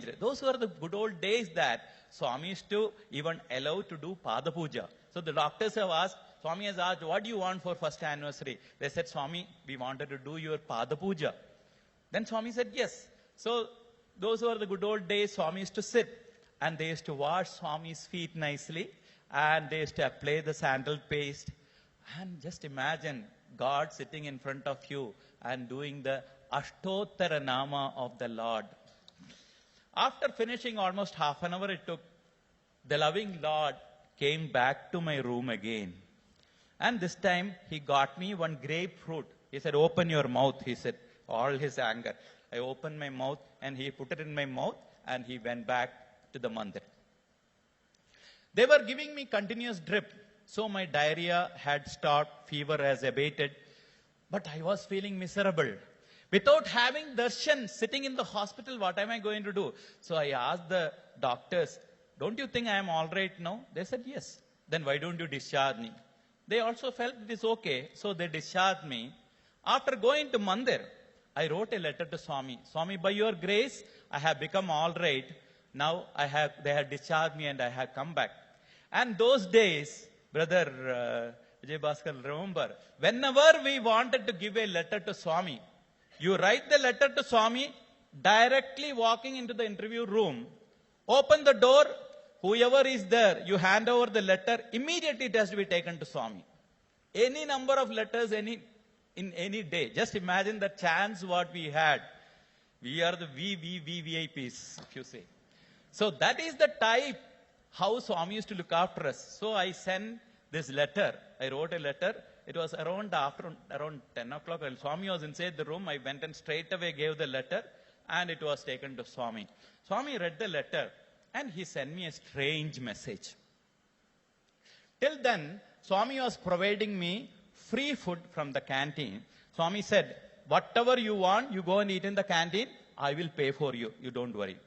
changed. Those were the good old days that Swami used to even allow to do Pada Puja. So the doctors have asked, Swami has asked, what do you want for first anniversary? They said, Swami, we wanted to do your Pada Puja. Then Swami said, yes. So those were the good old days. Swami used to sit and they used to wash Swami's feet nicely and they used to apply the sandal paste. And just imagine God sitting in front of you and doing the Ashtottara Nama of the Lord. After finishing almost half an hour it took, the loving Lord came back to my room again. And this time he got me one grapefruit. He said, open your mouth, he said, all his anger. I opened my mouth and he put it in my mouth and he went back to the mandir. They were giving me continuous drip. So my diarrhea had stopped, fever has abated, but I was feeling miserable. Without having darshan, sitting in the hospital, what am I going to do? So I asked the doctors, don't you think I am all right now? They said, yes. Then why don't you discharge me? They also felt it is okay, so they discharged me. After going to mandir, I wrote a letter to Swami. Swami, by your grace, I have become all right. Now they have discharged me and I have come back. And those days, Brother Vijay Bhaskar, remember, whenever we wanted to give a letter to Swami, you write the letter to Swami, directly walking into the interview room, open the door, whoever is there, you hand over the letter, immediately it has to be taken to Swami. Any number of letters, in any day. Just imagine the chance what we had. We are the VVIPs, if you say. So that is the type how Swami used to look after us. So I sent this letter. I wrote a letter. It was around 10 o'clock. Swami was inside the room. I went and straight away gave the letter and it was taken to Swami. Swami read the letter and he sent me a strange message. Till then, Swami was providing me free food from the canteen. Swami said, whatever you want, you go and eat in the canteen. I will pay for you. You don't worry.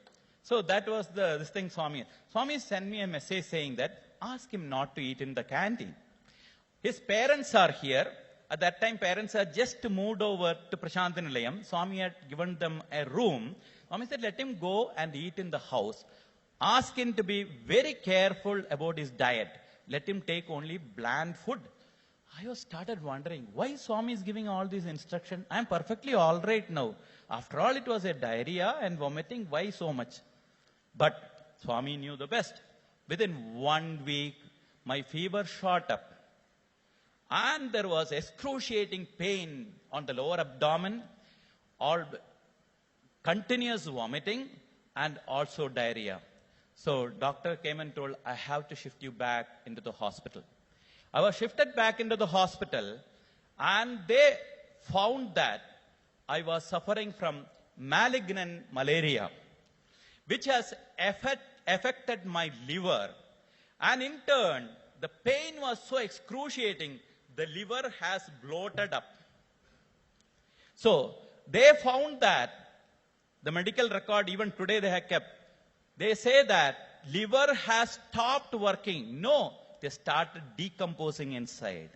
So that was this thing Swami. Swami sent me a message saying that, ask him not to eat in the canteen. His parents are here. At that time, parents had just moved over to Prashanthi Nilayam. Swami had given them a room. Swami said, let him go and eat in the house. Ask him to be very careful about his diet. Let him take only bland food. I was started wondering, why Swami is giving all these instructions? I am perfectly all right now. After all, it was a diarrhea and vomiting. Why so much? But Swami knew the best. Within 1 week, my fever shot up. And there was excruciating pain on the lower abdomen, all continuous vomiting, and also diarrhea. So doctor came and told, I have to shift you back into the hospital. I was shifted back into the hospital and they found that I was suffering from malignant malaria, which has affected my liver. And in turn, the pain was so excruciating, the liver has bloated up. So they found that, the medical record even today they have kept, they say that liver has stopped working. No, they started decomposing inside.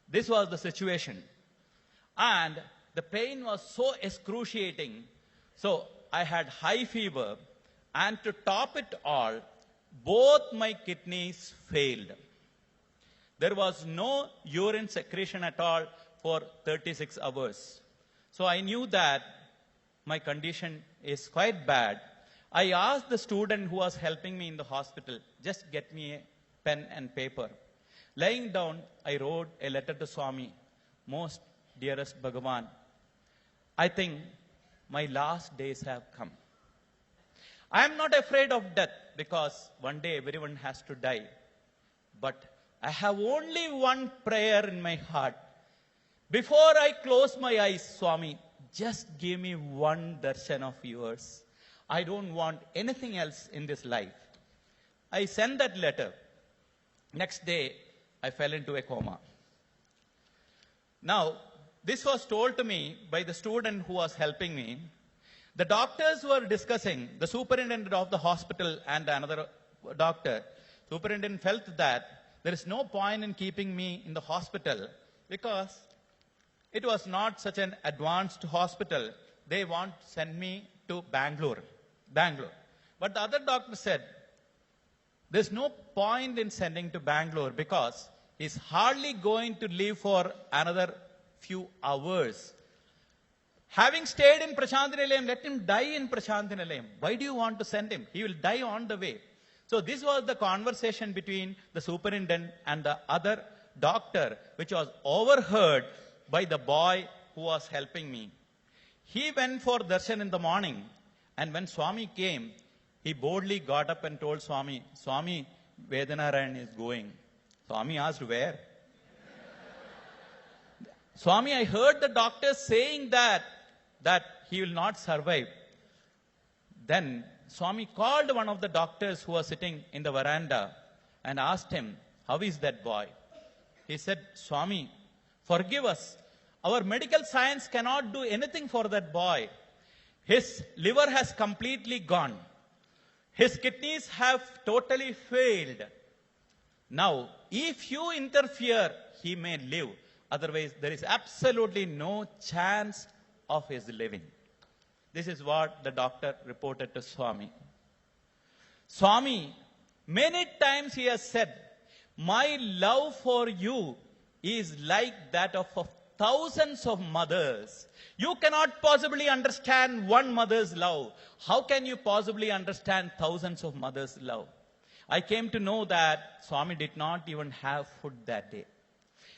This was the situation. And the pain was so excruciating. So I had high fever, and to top it all, both my kidneys failed. There was no urine secretion at all for 36 hours. So I knew that my condition is quite bad. I asked the student who was helping me in the hospital, just get me a pen and paper. Lying down, I wrote a letter to Swami, most dearest Bhagavan, I think my last days have come. I am not afraid of death because one day everyone has to die. But I have only one prayer in my heart. Before I close my eyes, Swami, just give me one darshan of yours. I don't want anything else in this life. I sent that letter. Next day, I fell into a coma. Now, this was told to me by the student who was helping me. The doctors were discussing, the superintendent of the hospital and another doctor. Superintendent felt that there is no point in keeping me in the hospital because it was not such an advanced hospital. They want to send me to Bangalore. Bangalore. But the other doctor said, there's no point in sending to Bangalore because he's hardly going to live for another few hours. Having stayed in Prashantinilayam, let him die in Prashantinilayam. Why do you want to send him? He will die on the way. So this was the conversation between the superintendent and the other doctor, which was overheard by the boy who was helping me. He went for darshan in the morning, and when Swami came, he boldly got up and told Swami, Swami, Vednarain is going. Swami asked, where? Swami, I heard the doctor saying that he will not survive. Then Swami called one of the doctors who was sitting in the veranda and asked him, how is that boy? He said, Swami, forgive us. Our medical science cannot do anything for that boy. His liver has completely gone. His kidneys have totally failed. Now, if you interfere, he may live. Otherwise, there is absolutely no chance of his living. This is what the doctor reported to Swami. Swami, many times he has said, my love for you is like that of thousands of mothers. You cannot possibly understand one mother's love. How can you possibly understand thousands of mothers' love? I came to know that Swami did not even have food that day.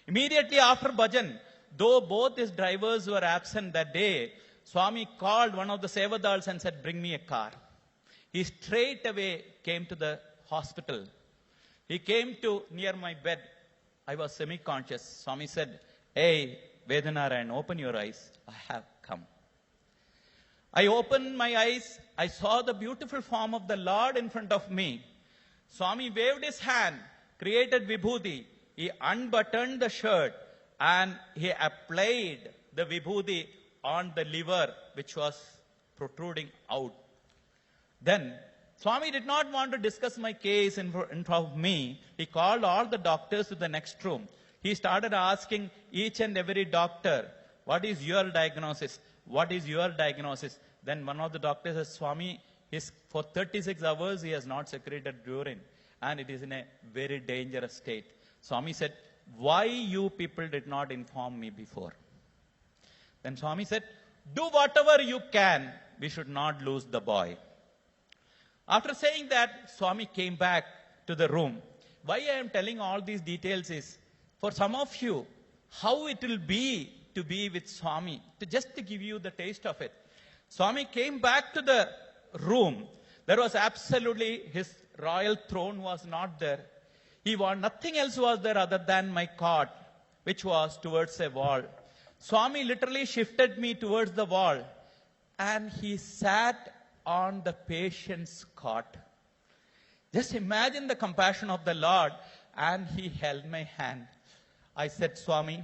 Immediately after bhajan, though both his drivers were absent that day, Swami called one of the sevadals and said, bring me a car. He straight away came to the hospital. He came to near my bed. I was semi-conscious. Swami said, hey, Vednarain, open your eyes. I have come. I opened my eyes. I saw the beautiful form of the Lord in front of me. Swami waved his hand, created vibhuti. He unbuttoned the shirt and he applied the vibhuti on the liver which was protruding out. Then Swami did not want to discuss my case in front of me. He called all the doctors to the next room. He started asking each and every doctor, what is your diagnosis? What is your diagnosis? Then one of the doctors said, Swami, for 36 hours he has not secreted urine and it is in a very dangerous state. Swami said, why you people did not inform me before? Then Swami said, do whatever you can. We should not lose the boy. After saying that, Swami came back to the room. Why I am telling all these details is, for some of you, how it will be to be with Swami, just to give you the taste of it. Swami came back to the room. There was absolutely, his royal throne was not there. Nothing else was there other than my cot, which was towards a wall. Swami literally shifted me towards the wall and he sat on the patient's cot. Just imagine the compassion of the Lord, and he held my hand. I said, Swami,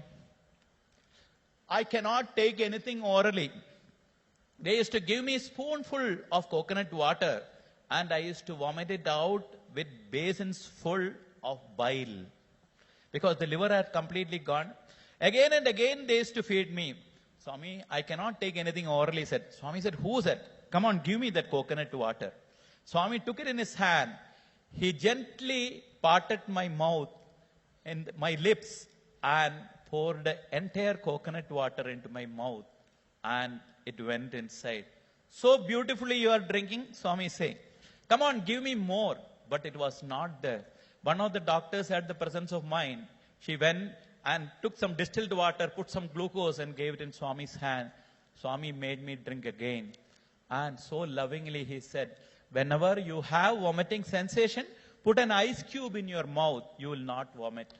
I cannot take anything orally. They used to give me a spoonful of coconut water and I used to vomit it out with basins full of bile because the liver had completely gone. Again and again they used to feed me. Swami, I cannot take anything orally, said. Swami said, who said? Come on, give me that coconut water. Swami took it in his hand. He gently parted my mouth and my lips and poured the entire coconut water into my mouth and it went inside. So beautifully you are drinking, Swami say. Come on, give me more. But it was not there. One of the doctors had the presence of mind. She went and took some distilled water, put some glucose and gave it in Swami's hand. Swami made me drink again. And so lovingly he said, whenever you have vomiting sensation, put an ice cube in your mouth, you will not vomit.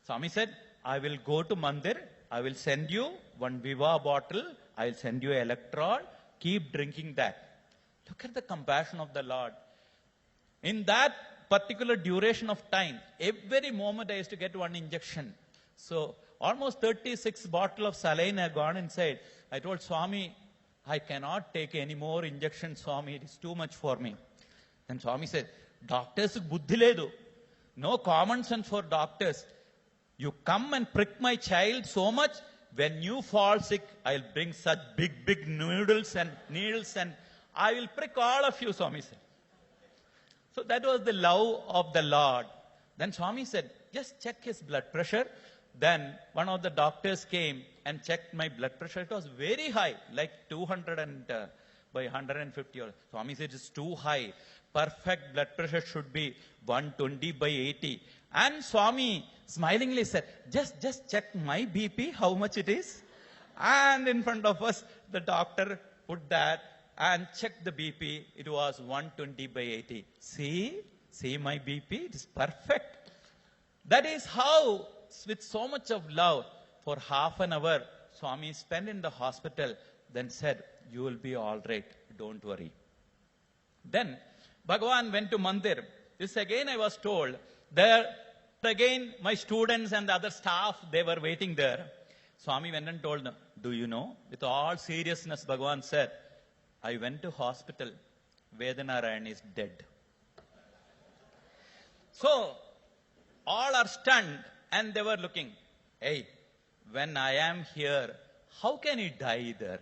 Swami said, I will go to Mandir, I will send you one Viva bottle, I will send you an electrode, keep drinking that. Look at the compassion of the Lord. In that particular duration of time, every moment I used to get one injection. So almost 36 bottles of saline had gone inside. I told Swami, I cannot take any more injections, Swami. It is too much for me. And Swami said, doctors buddhi ledu. No common sense for doctors. You come and prick my child so much, when you fall sick, I'll bring such big needles and I will prick all of you, Swami said. So that was the love of the Lord. Then Swami said, just check his blood pressure. Then one of the doctors came and checked my blood pressure. It was very high, like 200 by 150. Swami said, it's too high. Perfect blood pressure should be 120 by 80. And Swami smilingly said, just check my BP, how much it is. And in front of us, the doctor put that and checked the BP. It was 120 by 80. See my BP, it is perfect. That is how, with so much of love, for half an hour, Swami spent in the hospital, then said, you will be all right, don't worry. Then Bhagavan went to Mandir. This again I was told. There again my students and the other staff, they were waiting there. Swami went and told them, do you know? With all seriousness, Bhagavan said, I went to hospital. Vednarain is dead. So, all are stunned and they were looking. Hey, when I am here, how can he die there?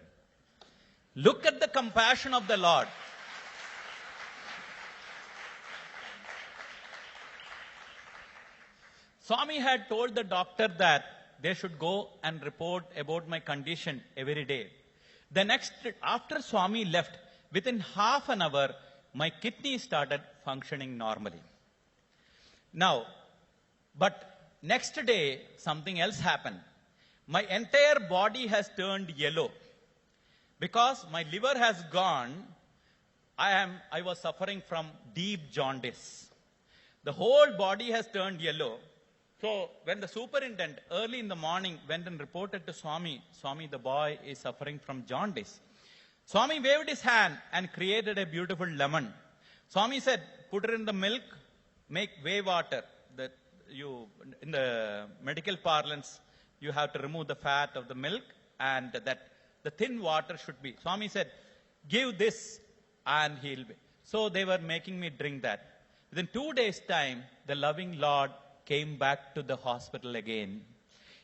Look at the compassion of the Lord. Swami had told the doctor that they should go and report about my condition every day. The next, after Swami left, within half an hour, my kidney started functioning normally. Now, but next day, something else happened. My entire body has turned yellow. Because my liver has gone, I was suffering from deep jaundice. The whole body has turned yellow. So when the superintendent early in the morning went and reported to Swami, Swami, the boy is suffering from jaundice. Swami waved his hand and created a beautiful lemon. Swami said, put it in the milk, make whey water. In the medical parlance, you have to remove the fat of the milk and that the thin water should be. Swami said, give this and he'll be. So they were making me drink that. Within 2 days' time, the loving Lord came back to the hospital again.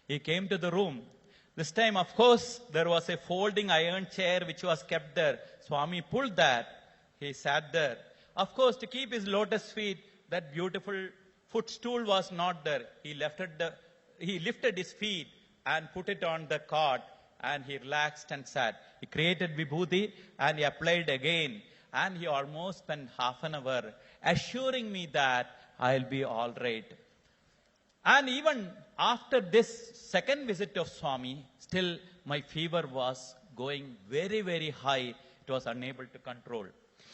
He came to the room. This time, of course, there was a folding iron chair which was kept there. Swami pulled that. He sat there. Of course, to keep his lotus feet, that beautiful footstool was not there. He lifted his feet and put it on the cot and he relaxed and sat. He created vibhuti and he applied again. And he almost spent half an hour assuring me that I'll be all right. And even after this second visit of Swami, still my fever was going very, very high. It was unable to control.